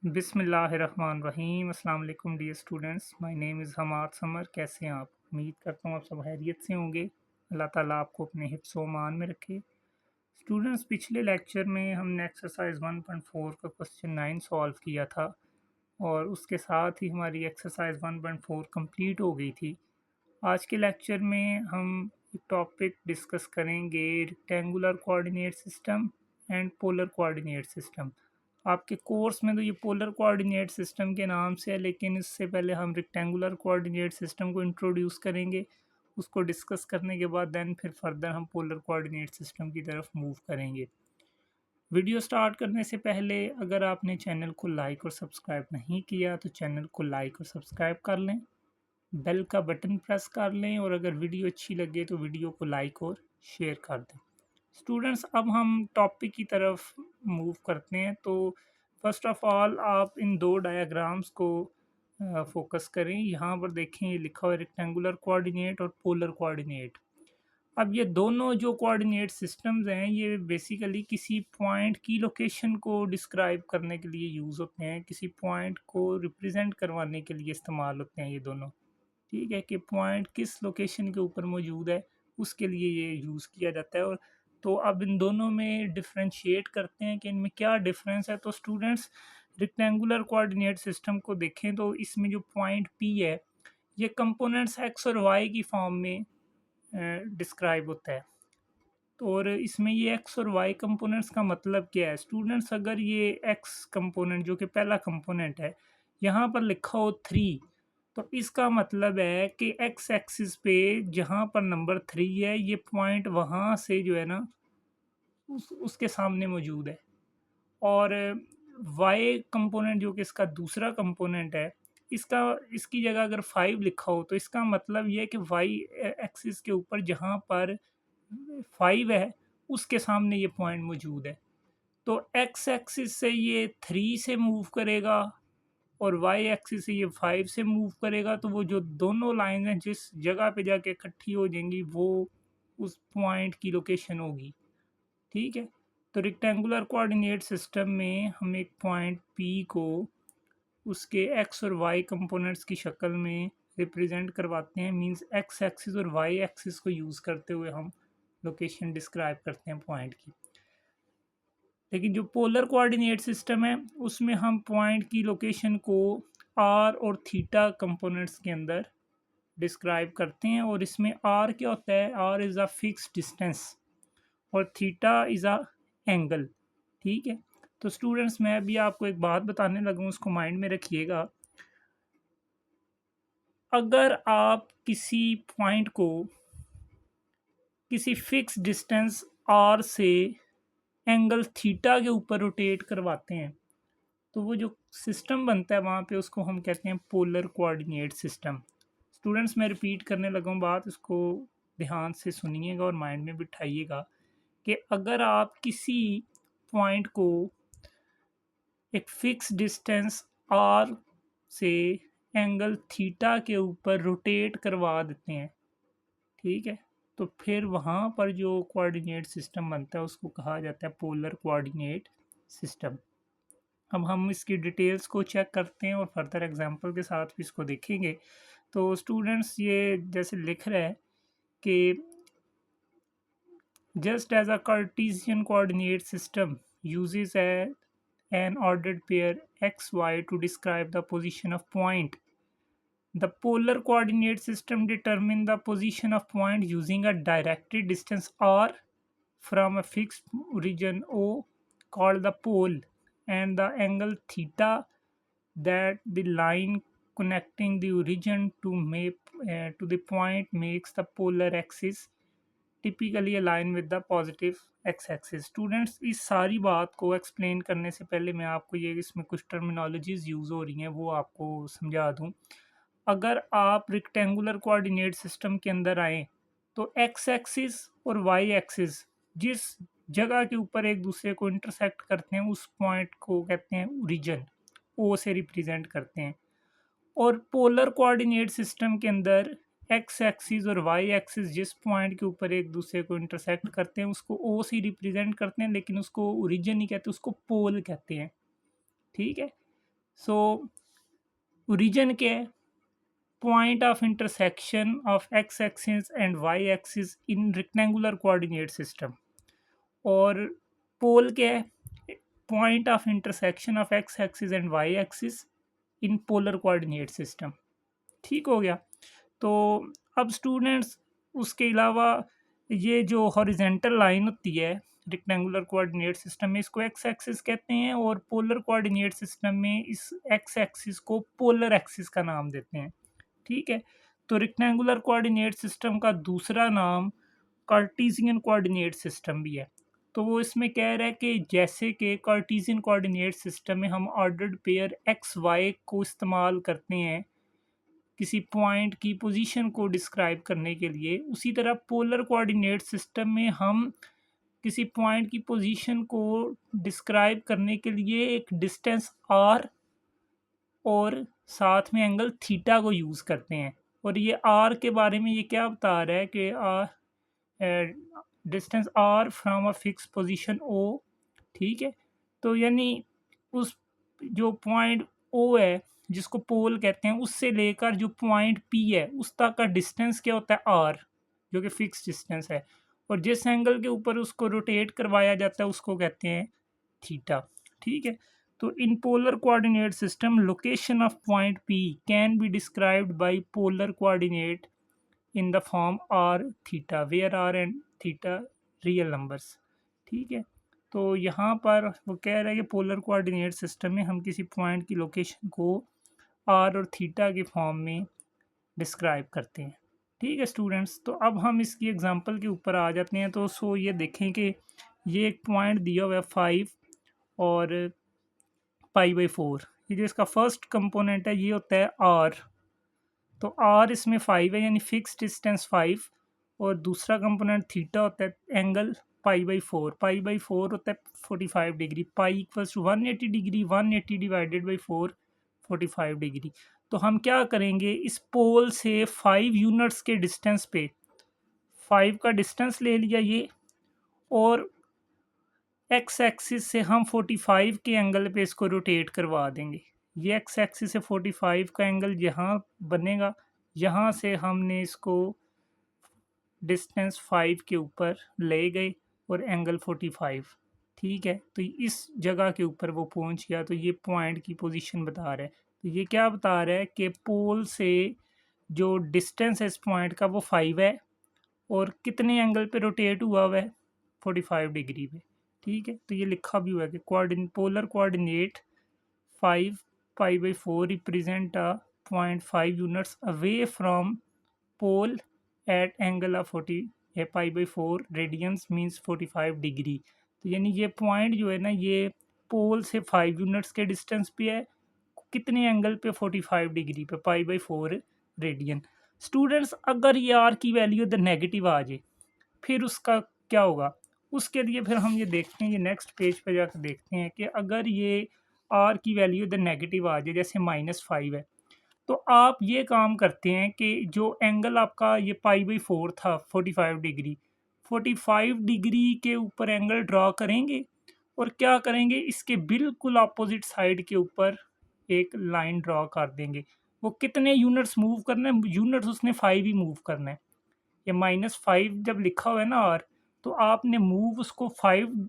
बिस्मिल्लाहिर्रहमानिर्रहीम अस्सलाम वालेकुम dear students. My name is Hamad Samar. कैसे हैं आप? उम्मीद करता हूँ आप सब खैरियत से होंगे। अल्लाह ताला आपको अपने हिफ्ज़ व अमान में रखे। स्टूडेंट्स, पिछले लेक्चर में हमने एक्सरसाइज 1.4 का क्वेश्चन 9 सॉल्व किया था और उसके साथ ही हमारी एक्सरसाइज 1.4 कंप्लीट हो गई थी। आज के लेक्चर में हम एक टॉपिक डिस्कस करेंगे, rectangular coordinate system and polar coordinate system. आपके कोर्स में तो ये पोलर कोऑर्डिनेट सिस्टम के नाम से है, लेकिन इससे पहले हम रेक्टेंगुलर कोऑर्डिनेट सिस्टम को इंट्रोड्यूस करेंगे। उसको डिस्कस करने के बाद देन फिर फर्दर हम पोलर कोऑर्डिनेट सिस्टम की तरफ मूव करेंगे। वीडियो स्टार्ट करने से पहले अगर आपने चैनल को लाइक और सब्सक्राइब नहीं किया तो चैनल को लाइक और सब्सक्राइब कर लें, बेल का बटन प्रेस कर लें और अगर वीडियो अच्छी लगे तो वीडियो को लाइक और शेयर कर दें। स्टूडेंट्स, अब हम टॉपिक की तरफ मूव करते हैं। तो फर्स्ट ऑफ ऑल आप इन दो डायग्राम्स को फोकस करें। यहाँ पर देखें, ये लिखा हुआ है रेक्टेंगुलर कोऑर्डिनेट और पोलर कोऑर्डिनेट। अब ये दोनों जो कोऑर्डिनेट सिस्टम्स हैं, ये बेसिकली किसी पॉइंट की लोकेशन को डिस्क्राइब करने के लिए यूज़ होते हैं, किसी पॉइंट को रिप्रेजेंट करवाने के लिए इस्तेमाल होते हैं ये दोनों। ठीक है, कि पॉइंट किस लोकेशन के ऊपर मौजूद है उसके लिए ये यूज़ किया जाता है। और तो अब इन दोनों में डिफरेंशिएट करते हैं कि इनमें क्या डिफरेंस है। तो स्टूडेंट्स, रेक्टेंगुलर कोऑर्डिनेट सिस्टम को देखें तो इसमें जो पॉइंट पी है, ये कंपोनेंट्स एक्स और वाई की फॉर्म में डिस्क्राइब होता है। तो और इसमें ये एक्स और वाई कंपोनेंट्स का मतलब क्या है स्टूडेंट्स? अगर ये एक्स कंपोनेंट जो कि पहला कंपोनेंट है, यहाँ पर लिखा हो 3, तो इसका मतलब है कि एक्स एक्सिस पे जहाँ पर नंबर 3 है, ये पॉइंट वहाँ से जो है ना उसके सामने मौजूद है। और वाई कंपोनेंट जो कि इसका दूसरा कंपोनेंट है, इसका इसकी जगह अगर 5 लिखा हो तो इसका मतलब ये है कि वाई एक्सिस के ऊपर जहाँ पर 5 है उसके सामने ये पॉइंट मौजूद है। तो एक्स एक्सिस से ये 3 से मूव करेगा और वाई एक्सिस से ये 5 से मूव करेगा, तो वो जो दोनों लाइन हैं जिस जगह पे जाके इकट्ठी हो जाएंगी वो उस पॉइंट की लोकेशन होगी। ठीक है, तो रेक्टेंगुलर कोऑर्डिनेट सिस्टम में हम एक पॉइंट पी को उसके एक्स और वाई कंपोनेंट्स की शक्ल में रिप्रेजेंट करवाते हैं। मींस एक्स एक्सिस और वाई एक्सिस को यूज़ करते हुए हम लोकेशन डिस्क्राइब करते हैं पॉइंट की। लेकिन जो पोलर कोऑर्डिनेट सिस्टम है उसमें हम पॉइंट की लोकेशन को आर और थीटा कंपोनेंट्स के अंदर डिस्क्राइब करते हैं। और इसमें आर क्या होता है? R is a fix distance और थीटा इज़ अ एंगल। ठीक है, तो स्टूडेंट्स, मैं अभी आपको एक बात बताने लगा हूँ, उसको माइंड में रखिएगा। अगर आप किसी पॉइंट को किसी फिक्स डिस्टेंस आर से एंगल थीटा के ऊपर रोटेट करवाते हैं, तो वो जो सिस्टम बनता है वहाँ पे उसको हम कहते हैं पोलर कोऑर्डिनेट सिस्टम। स्टूडेंट्स, मैं रिपीट करने लगा हूँ बात, इसको ध्यान से सुनिएगा और माइंड में बिठाइएगा कि अगर आप किसी पॉइंट को एक फिक्स डिस्टेंस आर से एंगल थीटा के ऊपर रोटेट करवा देते हैं, ठीक है, तो फिर वहाँ पर जो कोऑर्डिनेट सिस्टम बनता है उसको कहा जाता है पोलर कोऑर्डिनेट सिस्टम। अब हम इसकी डिटेल्स को चेक करते हैं और फर्दर एग्जांपल के साथ भी इसको देखेंगे। तो स्टूडेंट्स, ये जैसे लिख रहा है कि just as a Cartesian coordinate system uses an ordered pair x y to describe the position of point. The polar coordinate system determine the position of point using a directed distance r from a fixed region O called the pole and the angle theta that the line connecting the origin to the point makes the polar axis typically align with the positive x axis। Students, इस सारी बात को explain करने से पहले मैं आपको ये इसमें कुछ टर्मिनोलॉजीज यूज़ हो रही हैं वो आपको समझा दूँ। अगर आप रेक्टेंगुलर कोऑर्डिनेट सिस्टम के अंदर आएँ तो एक्स एक्सिस और वाई एक्सिस जिस जगह के ऊपर एक दूसरे को इंटरसेक्ट करते हैं उस पॉइंट को कहते हैं ओरिजिन, ओ से रिप्रेजेंट करते हैं। और पोलर कोऑर्डिनेट सिस्टम के अंदर एक्स एक्सिस और वाई एक्सिस जिस पॉइंट के ऊपर एक दूसरे को इंटरसेक्ट करते हैं उसको ओ से रिप्रेजेंट करते हैं, लेकिन उसको ओरिजिन नहीं कहते, उसको पोल कहते हैं। ठीक है, सो ओरिजिन क्या है? Point of intersection of X axis and Y axis in rectangular coordinate system. और पोल क्या है? Point of intersection of X axis and Y axis in polar coordinate system. ठीक हो गया। तो अब स्टूडेंट्स, उसके अलावा ये जो हॉरिजेंटल लाइन होती है रेक्टेंगुलर कोऑर्डिनेट सिस्टम में, इसको एक्स एक्सिस कहते हैं, और पोलर कोऑर्डिनेट सिस्टम में इस एक्स एक्सिस को पोलर एक्सिस का नाम देते हैं। ठीक है। तो रेक्टेंगुलर कोऑर्डिनेट सिस्टम का दूसरा नाम कार्टेशियन कोऑर्डिनेट सिस्टम भी है। तो वो इसमें कह रहा है कि जैसे कि कार्टेशियन कोऑर्डिनेट सिस्टम में हम ऑर्डर्ड पेयर एक्स वाई को इस्तेमाल करते हैं किसी पॉइंट की पोजीशन को डिस्क्राइब करने के लिए, उसी तरह पोलर कोऑर्डिनेट सिस्टम में हम किसी पॉइंट की पोजीशन को डिस्क्राइब करने के लिए एक डिस्टेंस आर और साथ में एंगल थीटा को यूज़ करते हैं। और ये आर के बारे में ये क्या बता रहा है कि distance R from a fix position O. ठीक है। तो यानी उस जो पॉइंट ओ है जिसको पोल कहते हैं, उससे लेकर जो पॉइंट पी है उस तक का डिस्टेंस क्या होता है? आर, जो कि फिक्स डिस्टेंस है। और जिस एंगल के ऊपर उसको रोटेट करवाया जाता है उसको कहते हैं थीटा। ठीक है। तो in polar coordinate system location of point P can be described by polar coordinate in the form R theta, where R and theta real numbers. ठीक है। तो यहाँ पर वो कह रहा है कि पोलर कोऑर्डिनेट सिस्टम में हम किसी पॉइंट की लोकेशन को आर और थीटा के फॉर्म में डिस्क्राइब करते हैं। ठीक है स्टूडेंट्स, तो अब हम इसकी एग्जांपल के ऊपर आ जाते हैं। तो सो ये देखें कि ये एक पॉइंट दिया हुआ है 5 और π/4। ये जो इसका फर्स्ट कंपोनेंट है ये होता है आर। तो आर इसमें 5 है यानी फिक्स डिस्टेंस 5, और दूसरा कंपोनेंट थीटा होता है एंगल π/4। π/4 होता है 45 degree. Pi equals to 180 degree, 180 divided by 4 45 degree. तो हम क्या करेंगे, इस पोल से 5 यूनिट्स के डिस्टेंस पे 5 का डिस्टेंस ले लिया ये, और एक्स एक्सिस से हम 45 के एंगल पे इसको रोटेट करवा देंगे। ये एक्स एक्सिस से 45 का एंगल यहाँ बनेगा, यहाँ से हमने इसको डिस्टेंस 5 के ऊपर ले गए और एंगल 45। ठीक है। तो इस जगह के ऊपर वो पहुंच गया, तो ये पॉइंट की पोजीशन बता रहा है। तो ये क्या बता रहा है कि पोल से जो डिस्टेंस है इस पॉइंट का वो 5 है, और कितने एंगल पे रोटेट हुआ है? 45 डिग्री पे। ठीक है। तो ये लिखा भी हुआ है कि polar coordinate 5 π/4 represent a 0.5 units away from pole at angle of 40 π/4 radians means 45 degree. तो यानी ये पॉइंट जो है ना, ये पोल से 5 यूनिट्स के डिस्टेंस पे है, कितने एंगल पे? 45 डिग्री पे, π/4 रेडियन। स्टूडेंट्स, अगर ये आर की वैल्यू इधर नेगेटिव आ जाए फिर उसका क्या होगा? उसके लिए फिर हम ये देखते हैं, ये नेक्स्ट पेज पे जाकर देखते हैं कि अगर ये आर की वैल्यू इधर नेगेटिव आ जाए, जैसे -5 है, तो आप ये काम करते हैं कि जो एंगल आपका ये π/4 था 45 डिग्री, 45 डिग्री के ऊपर एंगल ड्रॉ करेंगे, और क्या करेंगे, इसके बिल्कुल अपोजिट साइड के ऊपर एक लाइन ड्रॉ कर देंगे। वो कितने यूनिट्स मूव करना है? यूनिट्स उसने 5 ही मूव करना है। ये -5 जब लिखा हुआ है ना आर, तो आपने मूव उसको 5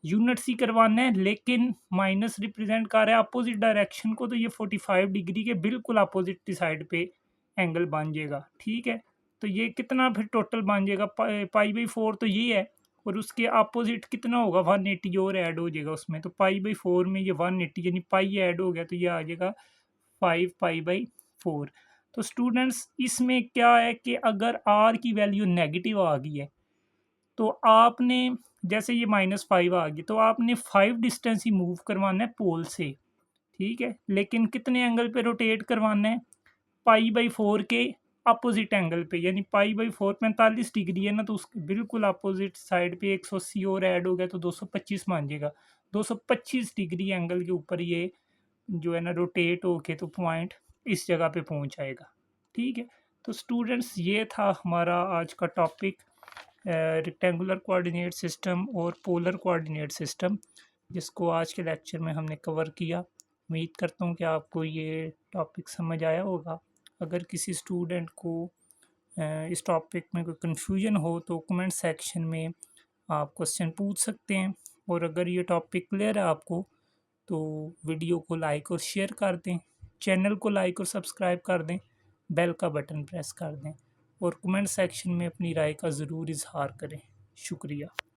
यूनिट्स ही करवाना है, लेकिन माइनस रिप्रेजेंट कर रहा है अपोजिट डायरेक्शन को, तो ये 45 डिग्री के बिल्कुल अपोजिट साइड पे एंगल बन जाएगा। ठीक है। तो ये कितना फिर टोटल बन जाएगा? π/4 तो ये है, और उसके अपोजिट कितना होगा? 180 और ऐड हो जाएगा उसमें। तो π/4 में ये 180 यानी पाई ऐड हो गया, तो ये आ जाएगा 5 π/4। तो स्टूडेंट्स, इसमें क्या है कि अगर आर की वैल्यू नेगेटिव आ गई है, तो आपने, जैसे ये -5 आ गई, तो आपने 5 डिस्टेंस ही मूव करवाना है पोल से। ठीक है। लेकिन कितने एंगल पे रोटेट करवाना है? π/4 के अपोजिट एंगल पे, यानी π/4 45 डिग्री है ना, तो उसके बिल्कुल अपोजिट साइड पे 180 और ऐड हो गया तो 225 मान जाएगा। 225 डिग्री एंगल के ऊपर ये जो है ना रोटेट होके तो पॉइंट इस जगह पे पहुंच जाएगा। ठीक है। तो स्टूडेंट्स, ये था हमारा आज का टॉपिक, रेक्टेंगुलर कोऑर्डिनेट सिस्टम और पोलर कोऑर्डिनेट सिस्टम, जिसको आज के लेक्चर में हमने कवर किया। उम्मीद करता हूँ कि आपको ये टॉपिक समझ आया होगा। अगर किसी स्टूडेंट को इस टॉपिक में कोई कन्फ्यूजन हो तो कमेंट सेक्शन में आप क्वेश्चन पूछ सकते हैं। और अगर ये टॉपिक क्लियर है आपको तो वीडियो को लाइक और शेयर कर दें, चैनल को लाइक और सब्सक्राइब कर दें, बेल का बटन प्रेस कर दें और कमेंट सेक्शन में अपनी राय का ज़रूर इज़हार करें। शुक्रिया।